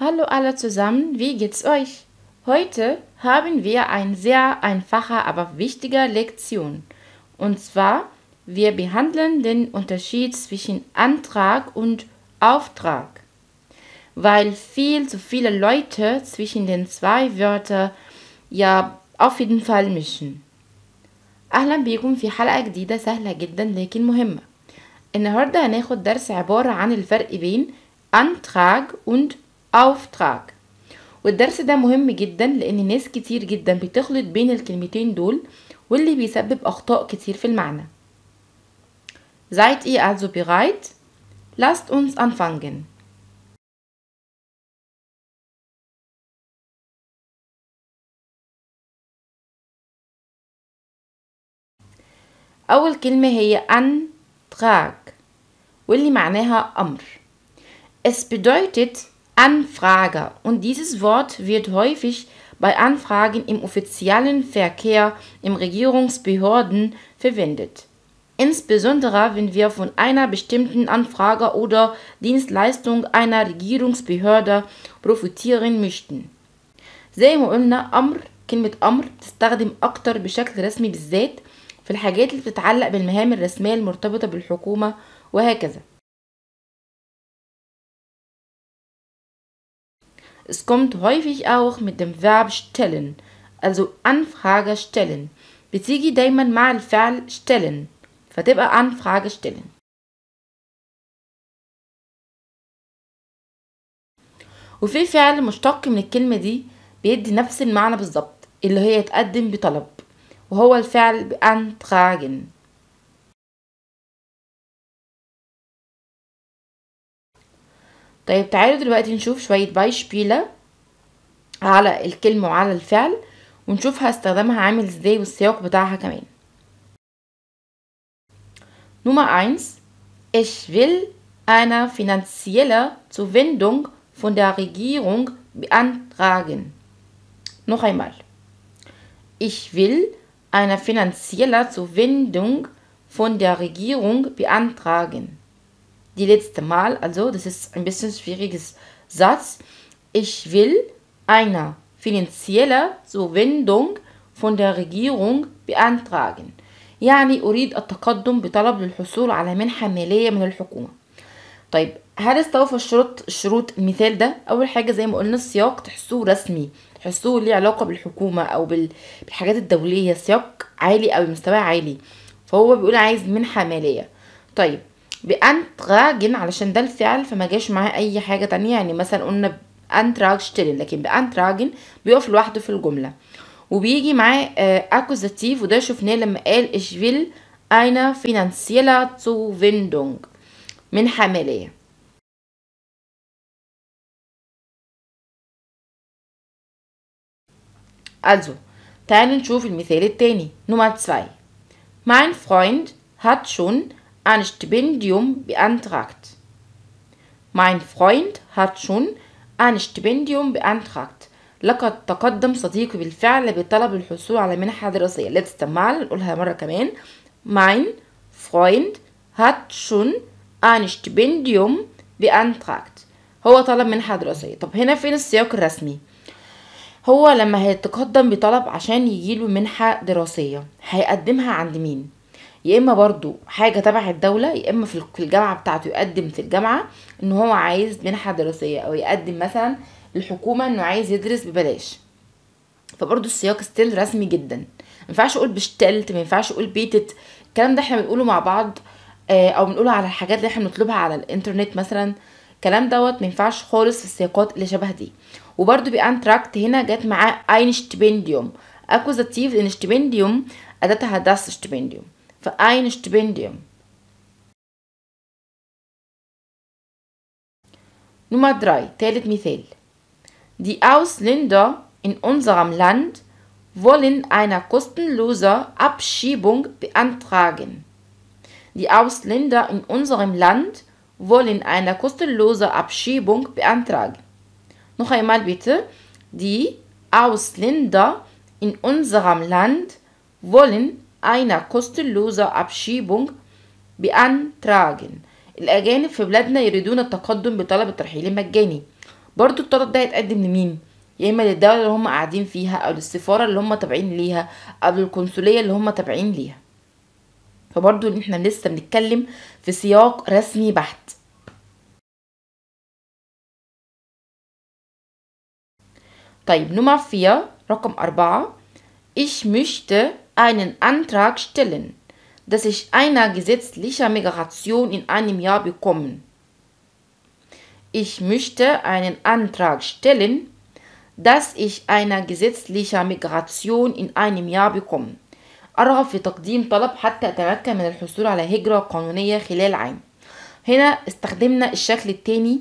Hallo alle zusammen, wie geht's euch? Heute haben wir eine sehr einfache, aber wichtige Lektion. Und zwar, wir behandeln den Unterschied zwischen Antrag und Auftrag. Weil viel zu viele Leute zwischen den zwei Wörtern ja auf jeden Fall mischen. أهلا بيكم في حلقة جديدة سهلة جدا لكن مهمة. النهاردة هناخد درس عبارة عن الفرق بين Antrag und Auftrag. والدرس ده مهم جدا لأن ناس كتير جدا بتخلط بين الكلمتين دول واللي بيسبب أخطاء كتير في المعنى. Seid ihr also bereit? Lasst uns anfangen. أول كلمة هي Antrag واللي معناها أمر. Es bedeutet Anfrage und dieses Wort wird häufig bei Anfragen im offiziellen Verkehr im Regierungsbehörden verwendet. Insbesondere wenn wir von einer bestimmten Anfrage oder Dienstleistung einer Regierungsbehörde profitieren möchten. زي ما قلنا كلمة أمر بتستخدم أكتر بشكل رسمي بالذات في الحاجات اللي بتتعلق بالمهام الرسمية المرتبطة بالحكومة وهكذا. Es kommt häufig auch mit dem Verb stellen, also Anfrage stellen. بتيجي دايما مع الفعل stellen فتبقى Anfrage stellen. وفي فعل مشتق من الكلمة دي بيدي نفس المعنى بالظبط اللي هي يتقدم بطلب وهو الفعل beantragen. طيب تعالوا دلوقتي نشوف شوية بايشبيلة على الكلمة وعلى الفعل ونشوف استخدامها عامل ازاي والسياق بتاعها كمان. Nummer 1. Ich will eine finanzielle Zuwendung von der Regierung beantragen. Noch einmal. Ich will eine finanzielle Zuwendung von der Regierung beantragen. Die letzte Mal, also das ist ein bisschen schwieriges Satz. Ich will eine finanzielle Zuwendung von der Regierung beantragen. يعني أريد التقدم بطلب للحصول على منحة مالية من الحكومة. طيب هل استوفى شروط المثال ده؟ أول حاجة زي ما قلنا السياق تحسوه رسمي، تحسوه ليه علاقة بالحكومة أو بالحاجات الدولية، سياق عالي أو مستوى عالي، فهو بيقول عايز منحة مالية. طيب beantragen علشان ده الفعل فما جاش معاه أي حاجة تانية، يعني مثلا قلنا beantrag stellen لكن beantragen بيقف لوحده في الجملة وبيجي معاه accusative وده شفناه لما قال ich will eine finanzielle Zuwendung منحة مالية. Also تعالوا نشوف المثال التاني. Nummer 2. Mein Freund hat schon ein Stipendium beantragt. Mein Freund hat schon ein Stipendium beantragt. لقد تقدم صديقي بالفعل بطلب الحصول على منحة دراسية. letzte Mal نقولها مرة كمان. Mein Freund hat schon ein Stipendium beantragt. هو طلب منحة دراسية. طب هنا فين السياق الرسمي؟ هو لما هيتقدم بطلب عشان يجيله منحة دراسية هيقدمها عند مين؟ يا اما برضو حاجة تبع الدولة يا اما في الجامعة بتاعته يقدم في الجامعة ان هو عايز منحة دراسية او يقدم مثلا الحكومة انه عايز يدرس ببلاش. فبرضو السياق ستيل رسمي جدا. مينفعش اقول بشتلت، مينفعش اقول بيتت، الكلام ده احنا بنقوله مع بعض او بنقوله على الحاجات اللي احنا بنطلبها على الانترنت مثلا. الكلام دوت مينفعش خالص في السياقات اللي شبه دي. وبرضو beantragt هنا جت معاه ein Stipendium accusative لان Stipendium اداتها das Stipendium فein Stipendium. Nummer 3. تالت مثال. Die Ausländer in unserem Land wollen eine kostenlose Abschiebung beantragen. Die Ausländer in unserem Land wollen eine kostenlose Abschiebung beantragen. Noch einmal bitte. Die Ausländer in unserem Land wollen eine kostenlose Abschiebung beantragen. الأجانب في بلادنا يريدون التقدم بطلب الترحيل المجاني. برضو الطلب ده هيتقدم لمين؟ يا اما للدولة اللي هم قاعدين فيها، او للسفارة اللي هم تابعين ليها، او للقنصلية اللي هم تابعين ليها. فبرضو ان احنا لسه بنتكلم في سياق رسمي بحت. طيب Nummer 4 رقم 4. Ich möchte einen Antrag stellen, dass ich eine gesetzliche Migration in einem Jahr bekommen. Ich möchte einen Antrag stellen, dass ich eine gesetzliche Migration in einem Jahr bekomme. أرغب في تقديم طلب حتى أتمكن من الحصول على هجرة قانونية خلال عام. هنا استخدمنا الشكل التاني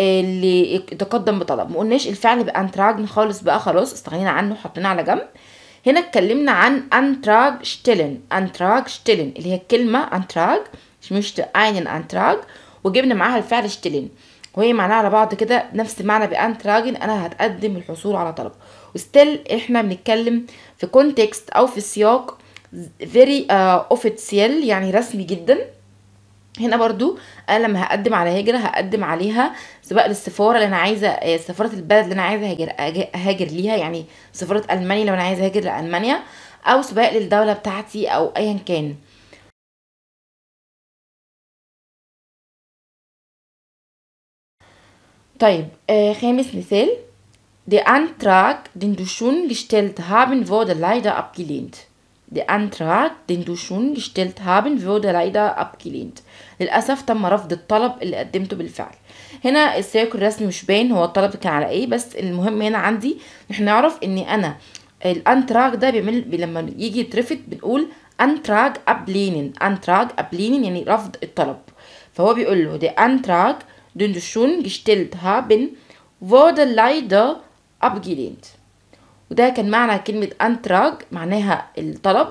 اللي يتقدم بطلب، ما قلناش الفعل بأنتراج خالص بقى، خلاص استغنينا عنه حطيناه على جنب. هنا اتكلمنا عن أنتراج شتيلن، أنتراج شتيلن اللي هي الكلمة أنتراج، ich möchte einen Antrag، وجبنا معاها الفعل شتيلن، وهي معناها على بعض كده نفس المعنى بأنتراجن، أنا هتقدم الحصول على طلب. وستيل احنا بنتكلم في كونتكست أو في سياق very official، يعني رسمي جدا. هنا برضو انا لما هقدم على هجرة هقدم عليها سواء للسفارة اللي انا عايزة، سفارة البلد اللي انا عايزة هاجر ليها، يعني سفارة المانيا لو انا عايزة هاجر لألمانيا، او سواء للدولة بتاعتي او ايا كان. طيب خامس مثال. Der Antrag, den du schon gestellt haben, wurde leider abgelehnt. Der Antrag, den du schon gestellt haben, wurde leider abgelehnt. للأسف تم رفض الطلب اللي قدمته بالفعل. هنا السياق الرسمي مش باين هو الطلب كان على ايه، بس المهم هنا عندي نحن نعرف ان انا الانتراج ده لما يجي يترفض بنقول Antrag ablehnen. Antrag ablehnen يعني رفض الطلب. فهو بيقول له der Antrag, den du schon gestellt haben, wurde leider abgelehnt. وده كان معنى كلمة أنتراج، معناها الطلب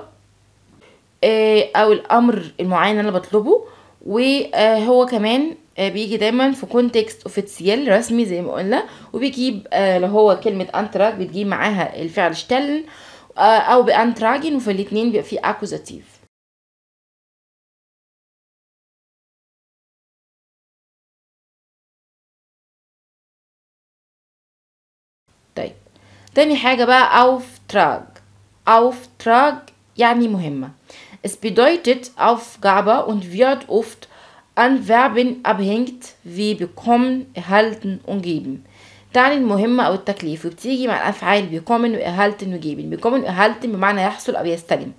أو الأمر المعين اللي أنا بطلبه. وهو كمان بيجي دايما في كونتكست اوفيتسيال رسمي زي ما قلنا، وبيجيب لو هو كلمة أنتراج بتجيب معاها الفعل شتلن أو بأنتراجن، وفي الاتنين بيبقى فيه أكوزاتيف. طيب تاني حاجة بقى Auftrag. Auftrag يعني مهمة. Es bedeutet Aufgabe und wird oft an Verben abhängt wie bekommen, erhalten und geben. تعني المهمة أو التكليف، وبتيجي مع الأفعال bekommen و erhalten و geben. bekommen و erhalten بمعنى يحصل أو يستلم،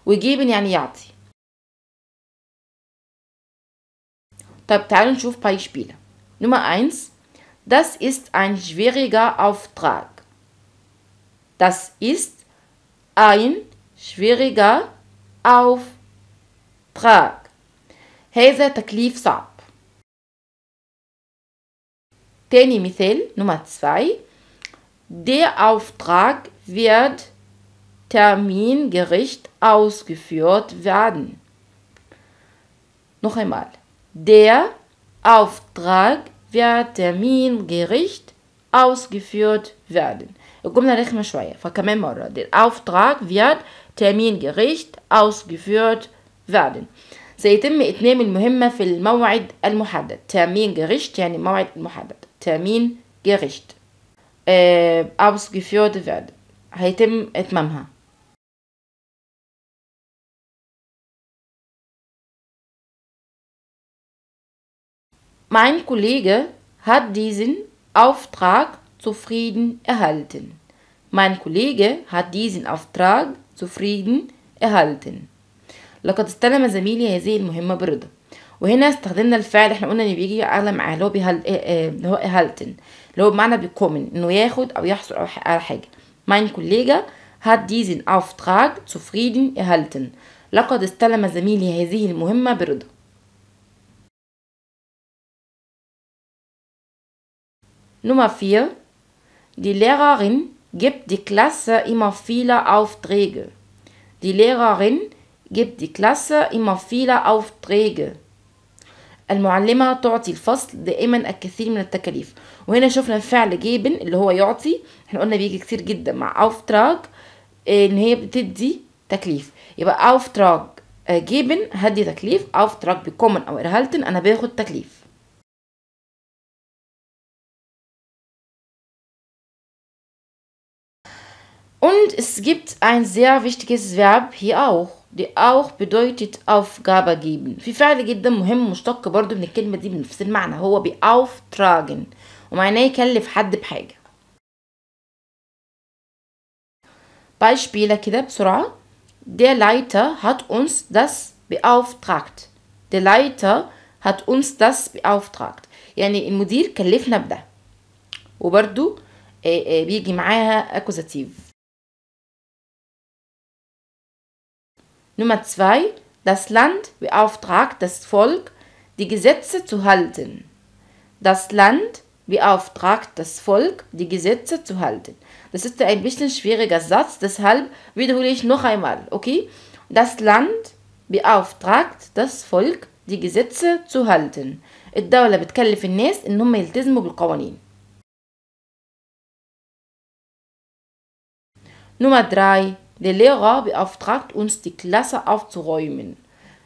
و geben يعني يعطي. طيب تعالوا نشوف Beispiele. Nummer 1. Das ist ein schwieriger Auftrag. Das ist ein schwieriger Auftrag. هذا تكليف صعب. تاني مثال Nummer 2. Der Auftrag wird termingerecht ausgeführt werden. Noch einmal. Der Auftrag wird termingerecht ausgeführt werden. الجملة رخمة شوية فكمان مرة. Der Auftrag wird termingerecht ausgeführt werden. سيتم إتمام المهمة في الموعد المحدد. termingerecht يعني الموعد المحدد. termingerecht ausgeführt werden هيتم إتمامها. Mein Kollege hat diesen Auftrag zufrieden erhalten. Mein Kollege hat diesen Auftrag zufrieden erhalten. لقد استلم زميلي هذه المهمة برضا. وهنا استخدمنا الفعل احنا قلنا ان بيجي اعلى معاه اللي هو erhalten، اللي هو بمعنى bekommen انه ياخد او يحصل على حاجة. Mein Kollege hat diesen Auftrag zufrieden erhalten. لقد استلم زميلي هذه المهمة برضا. Nummer 4. Die Lehrerin gibt die Klasse immer viele Aufträge. Die Lehrerin gibt die Klasse immer viele Aufträge. المعلمة تعطي الفصل دائما الكثير من التكاليف. وهنا شفنا الفعل جيبن اللي هو يعطي، احنا قلنا بيجي كتير جدا مع أوفتراج ان هي بتدي تكليف. يبقى أوفتراج جيبن هدي تكليف، أوفتراج بكومن أو إرهالتن أنا باخد تكليف. Und es gibt ein sehr wichtiges Verb hier auch. Die auch bedeutet Aufgabe geben. في فعل جدا مهم مشتق برضو من الكلمة دي بنفس المعنى، هو beauftragen ومعناه يكلف حد بحاجة. Beispiele كده بسرعة. Der Leiter hat uns das beauftragt. Der Leiter hat uns das beauftragt. يعني المدير كلفنا بده. وبرضو بيجي معاها accusative. Nummer 2. Das Land beauftragt das Volk, die Gesetze zu halten. Das Land beauftragt das Volk, die Gesetze zu halten. Das ist ein bisschen schwieriger Satz, deshalb wiederhole ich noch einmal, okay? Das Land beauftragt das Volk, die Gesetze zu halten. الدولة بتكلف الناس إنهم يلتزموا بالقوانين. Nummer 3. Der Lehrer beauftragt uns, die Klasse aufzuräumen.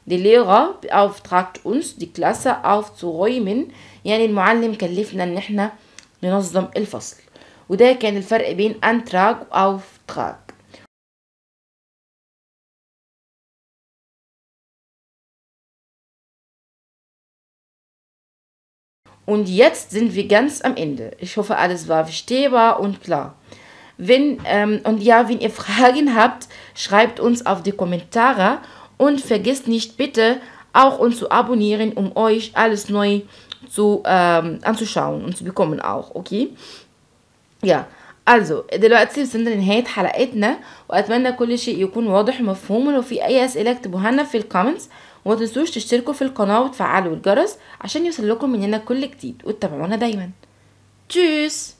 Der Lehrer beauftragt uns, die Klasse aufzuräumen. يعني المعلم كلفنا إن إحنا ننظم الفصل. وده كان الفرق بين Antrag و Auftrag. Und jetzt sind wir ganz am Ende. Ich hoffe, alles war verstehbar und klar. Wenn ihr Fragen habt, schreibt uns auf die Kommentare und vergesst nicht bitte auch uns zu abonnieren, um euch alles neu anzuschauen und zu bekommen auch, okay? Ja, also دلوقتي وصلنا لنهاية حلقتنا وأتمنى كل شيء يكون واضح ومفهوم. ولو في أي أسئلة اكتبوها لنا في الكومنتس وما تنسوش تشتركوا في القناة وتفعلوا الجرس عشان يوصل لكم مننا كل جديد وتتابعونا دايما. تشوس.